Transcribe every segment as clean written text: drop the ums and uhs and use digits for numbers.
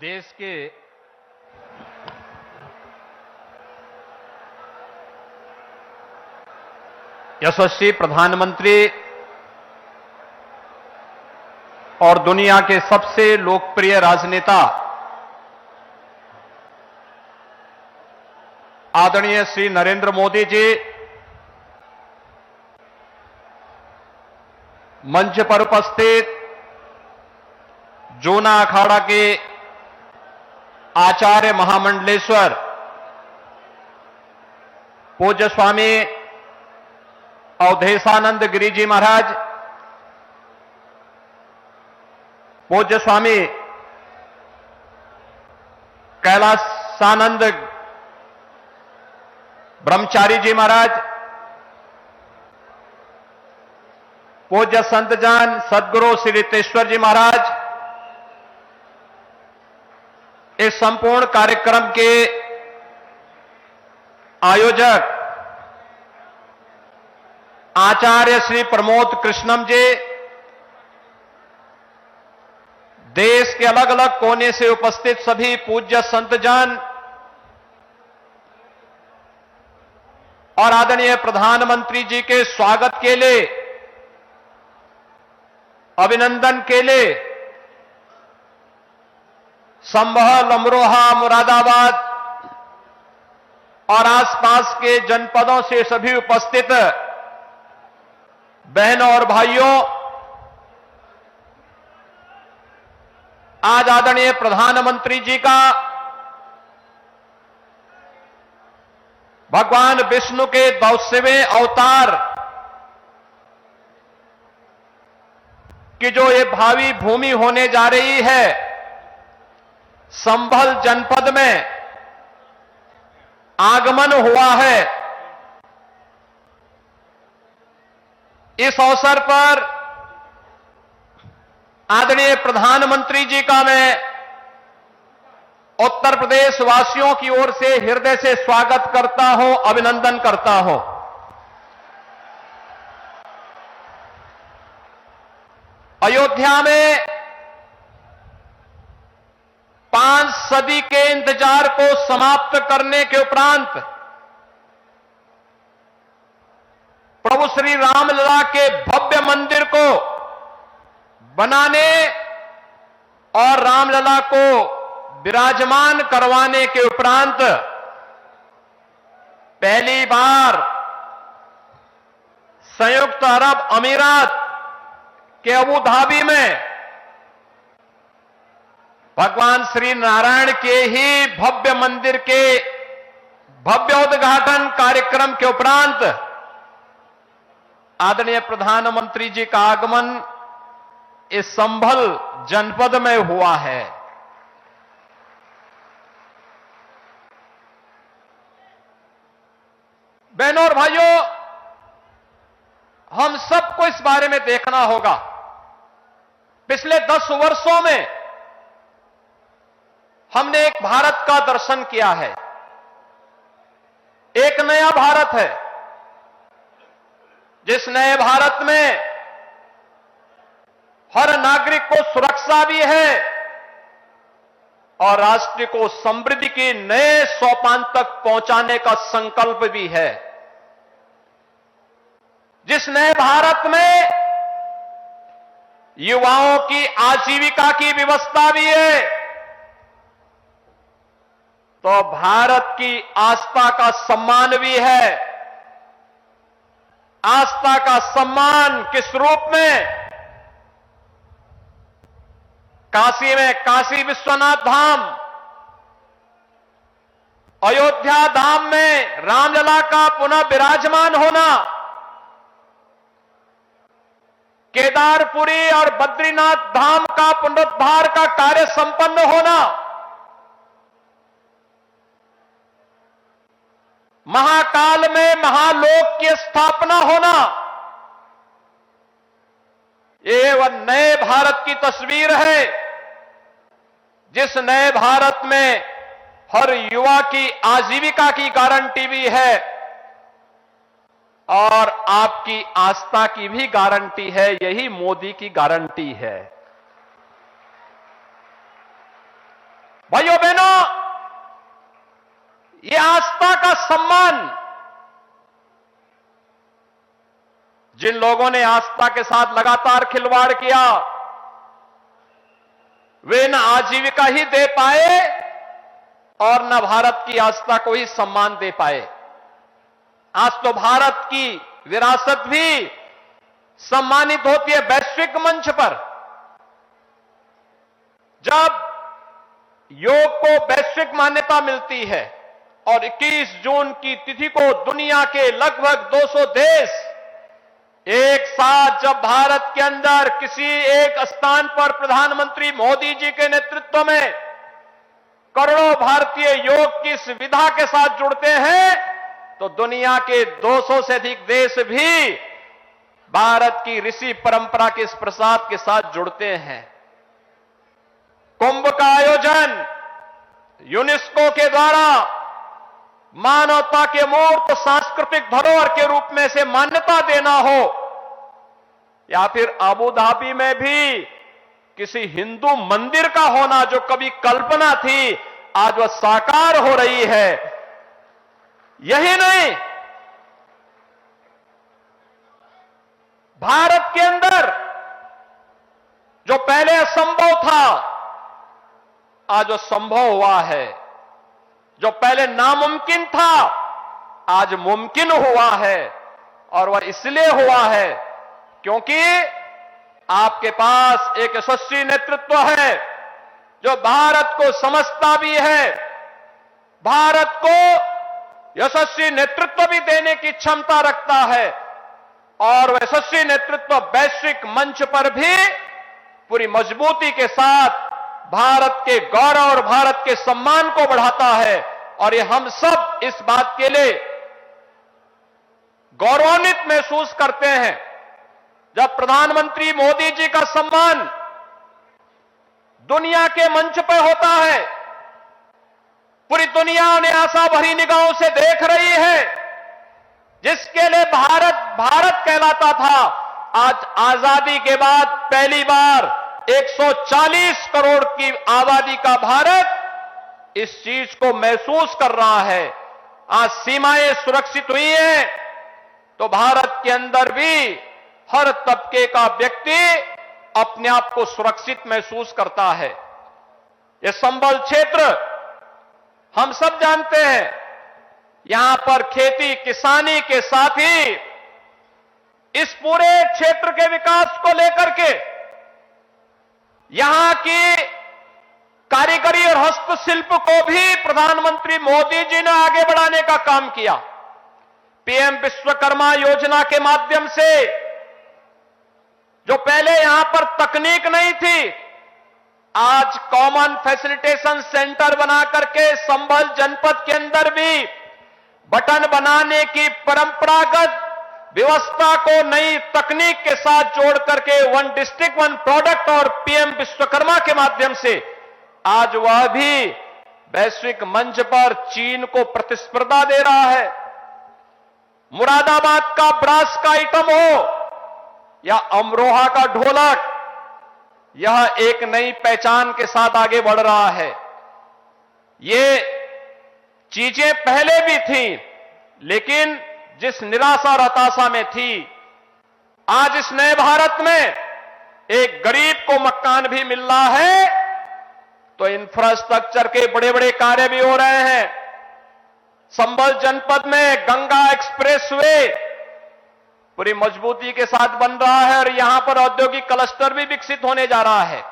देश के यशस्वी प्रधानमंत्री और दुनिया के सबसे लोकप्रिय राजनेता आदरणीय श्री नरेंद्र मोदी जी मंच पर उपस्थित जूना अखाड़ा के आचार्य महामंडलेश्वर पूज्य स्वामी अवधेशानंद गिरी जी महाराज, पूज्य स्वामी कैलासानंद ब्रह्मचारी जी महाराज, पूज्य संतजान सदगुरु श्री रितेश्वर जी महाराज, इस संपूर्ण कार्यक्रम के आयोजक आचार्य श्री प्रमोद कृष्णम जी, देश के अलग अलग कोने से उपस्थित सभी पूज्य संतजन और आदरणीय प्रधानमंत्री जी के स्वागत के लिए, अभिनंदन के लिए संभल, अमरोहा, मुरादाबाद और आसपास के जनपदों से सभी उपस्थित बहनों और भाइयों, आज आदरणीय प्रधानमंत्री जी का भगवान विष्णु के 200वें अवतार की जो ये भावी भूमि होने जा रही है, संभल जनपद में आगमन हुआ है। इस अवसर पर आदरणीय प्रधानमंत्री जी का मैं उत्तर प्रदेश वासियों की ओर से हृदय से स्वागत करता हूं, अभिनंदन करता हूं। अयोध्या में 5 सदी के इंतजार को समाप्त करने के उपरांत प्रभु श्री रामलला के भव्य मंदिर को बनाने और रामलला को विराजमान करवाने के उपरांत पहली बार संयुक्त अरब अमीरात के अबू धाबी में भगवान श्री नारायण के ही भव्य मंदिर के भव्य उद्घाटन कार्यक्रम के उपरांत आदरणीय प्रधानमंत्री जी का आगमन इस संभल जनपद में हुआ है। बहनों और भाइयों, हम सबको इस बारे में देखना होगा। पिछले 10 वर्षों में हमने एक भारत का दर्शन किया है, एक नया भारत है, जिस नए भारत में हर नागरिक को सुरक्षा भी है और राष्ट्र को समृद्धि के नए सोपान तक पहुंचाने का संकल्प भी है। जिस नए भारत में युवाओं की आजीविका की व्यवस्था भी है, तो भारत की आस्था का सम्मान भी है। आस्था का सम्मान किस रूप में? काशी में काशी विश्वनाथ धाम, अयोध्या धाम में रामलला का पुनः विराजमान होना, केदारपुरी और बद्रीनाथ धाम का पुनरुद्धार का कार्य संपन्न होना, महाकाल में महालोक की स्थापना होना, ये वह नए भारत की तस्वीर है, जिस नए भारत में हर युवा की आजीविका की गारंटी भी है और आपकी आस्था की भी गारंटी है। यही मोदी की गारंटी है। भाइयों बहनों, ये आस्था का सम्मान जिन लोगों ने आस्था के साथ लगातार खिलवाड़ किया, वे न आजीविका ही दे पाए और न भारत की आस्था को ही सम्मान दे पाए। आज तो भारत की विरासत भी सम्मानित होती है वैश्विक मंच पर। जब योग को वैश्विक मान्यता मिलती है और 21 जून की तिथि को दुनिया के लगभग 200 देश एक साथ जब भारत के अंदर किसी एक स्थान पर प्रधानमंत्री मोदी जी के नेतृत्व में करोड़ों भारतीय योग की इस विधा के साथ जुड़ते हैं, तो दुनिया के 200 से अधिक देश भी भारत की ऋषि परंपरा के इस प्रसाद के साथ जुड़ते हैं। कुंभ का आयोजन यूनेस्को के द्वारा मानवता के मूर्त सांस्कृतिक धरोहर के रूप में से मान्यता देना हो, या फिर अबू धाबी में भी किसी हिंदू मंदिर का होना जो कभी कल्पना थी, आज वह साकार हो रही है। यही नहीं, भारत के अंदर जो पहले असंभव था, आज वो संभव हुआ है। जो पहले नामुमकिन था, आज मुमकिन हुआ है। और वह इसलिए हुआ है क्योंकि आपके पास एक यशस्वी नेतृत्व है जो भारत को समझता भी है, भारत को यशस्वी नेतृत्व भी देने की क्षमता रखता है, और वह यशस्वी नेतृत्व वैश्विक मंच पर भी पूरी मजबूती के साथ भारत के गौरव और भारत के सम्मान को बढ़ाता है। और ये हम सब इस बात के लिए गौरवान्वित महसूस करते हैं जब प्रधानमंत्री मोदी जी का सम्मान दुनिया के मंच पर होता है। पूरी दुनिया उन्हें आशा भरी निगाहों से देख रही है। जिसके लिए भारत भारत कहलाता था, आज आजादी के बाद पहली बार 140 करोड़ की आबादी का भारत इस चीज को महसूस कर रहा है। आज सीमाएं सुरक्षित हुई हैं, तो भारत के अंदर भी हर तबके का व्यक्ति अपने आप को सुरक्षित महसूस करता है। यह संबल क्षेत्र हम सब जानते हैं, यहां पर खेती किसानी के साथ ही इस पूरे क्षेत्र के विकास को लेकर के यहां की कारीगरी और हस्तशिल्प को भी प्रधानमंत्री मोदी जी ने आगे बढ़ाने का काम किया। पीएम विश्वकर्मा योजना के माध्यम से जो पहले यहां पर तकनीक नहीं थी, आज कॉमन फैसिलिटेशन सेंटर बना करके संभल जनपद के अंदर भी बटन बनाने की परंपरागत व्यवस्था को नई तकनीक के साथ जोड़ करके वन डिस्ट्रिक्ट वन प्रोडक्ट और पीएम विश्वकर्मा के माध्यम से आज वह भी वैश्विक मंच पर चीन को प्रतिस्पर्धा दे रहा है। मुरादाबाद का ब्रास का आइटम हो या अमरोहा का ढोलक, यह एक नई पहचान के साथ आगे बढ़ रहा है। ये चीजें पहले भी थी, लेकिन जिस निराशा और हताशा में थी, आज इस नए भारत में एक गरीब को मकान भी मिल रहा है, तो इंफ्रास्ट्रक्चर के बड़े बड़े कार्य भी हो रहे हैं। संभल जनपद में गंगा एक्सप्रेसवे पूरी मजबूती के साथ बन रहा है और यहां पर औद्योगिक क्लस्टर भी विकसित होने जा रहा है।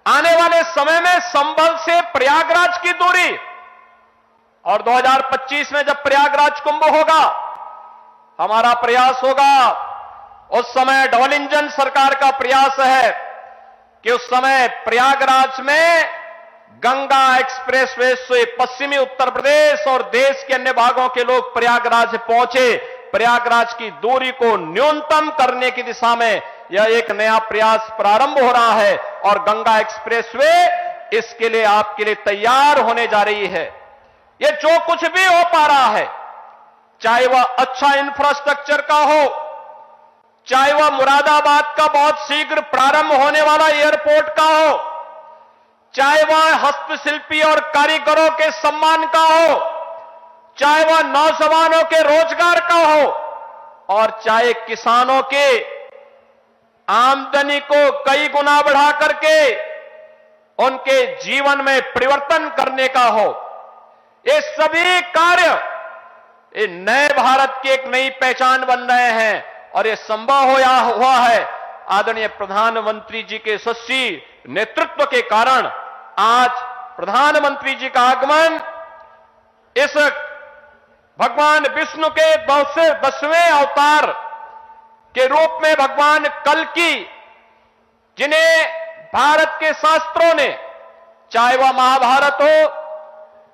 आने वाले समय में संभल से प्रयागराज की दूरी, और 2025 में जब प्रयागराज कुंभ होगा, हमारा प्रयास होगा, उस समय डबल इंजन सरकार का प्रयास है कि उस समय प्रयागराज में गंगा एक्सप्रेसवे से पश्चिमी उत्तर प्रदेश और देश के अन्य भागों के लोग प्रयागराज पहुंचे। प्रयागराज की दूरी को न्यूनतम करने की दिशा में यह एक नया प्रयास प्रारंभ हो रहा है और गंगा एक्सप्रेसवे इसके लिए आपके लिए तैयार होने जा रही है। यह जो कुछ भी हो पा रहा है, चाहे वह अच्छा इंफ्रास्ट्रक्चर का हो, चाहे वह मुरादाबाद का बहुत शीघ्र प्रारंभ होने वाला एयरपोर्ट का हो, चाहे वह हस्तशिल्पी और कारीगरों के सम्मान का हो, चाहे वह नौजवानों के रोजगार का हो, और चाहे किसानों के आमदनी को कई गुना बढ़ा करके उनके जीवन में परिवर्तन करने का हो। ये सभी कार्य ये नए भारत की एक नई पहचान बन रहे हैं और ये संभव हुआ है आदरणीय प्रधानमंत्री जी के यशस्वी नेतृत्व के कारण। आज प्रधानमंत्री जी का आगमन इस भगवान विष्णु के 10वें अवतार के रूप में भगवान कल्कि, जिन्हें भारत के शास्त्रों ने, चाहे वह महाभारत हो,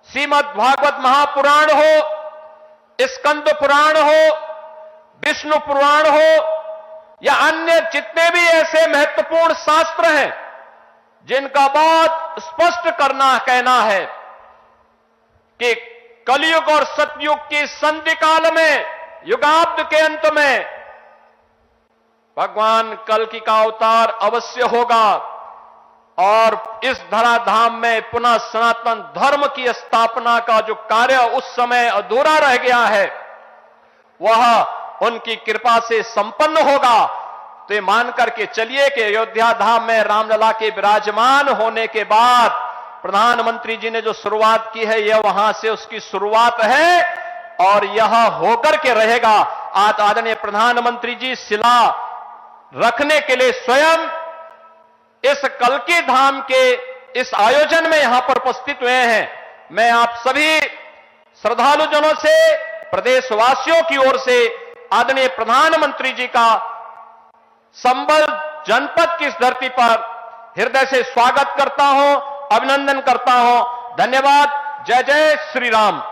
श्रीमद् भागवत महापुराण हो, स्कंद पुराण हो, विष्णु पुराण हो, या अन्य जितने भी ऐसे महत्वपूर्ण शास्त्र हैं जिनका बहुत स्पष्ट कहना है कि कलयुग और सतयुग की संधि काल में, युगाब्द के अंत में भगवान कल्कि का अवतार अवश्य होगा और इस धराधाम में पुनः सनातन धर्म की स्थापना का जो कार्य उस समय अधूरा रह गया है वह उनकी कृपा से संपन्न होगा। तो ये मान करके चलिए कि अयोध्या धाम में रामलला के विराजमान होने के बाद प्रधानमंत्री जी ने जो शुरुआत की है यह वहां से उसकी शुरुआत है और यह होकर के रहेगा। आज आदरणीय प्रधानमंत्री जी शिला रखने के लिए स्वयं इस कल्कि धाम के इस आयोजन में यहां पर उपस्थित हुए हैं। मैं आप सभी श्रद्धालुजनों से, प्रदेशवासियों की ओर से आदरणीय प्रधानमंत्री जी का संबल जनपद की इस धरती पर हृदय से स्वागत करता हूं, अभिनंदन करता हूं। धन्यवाद। जय जय श्री राम।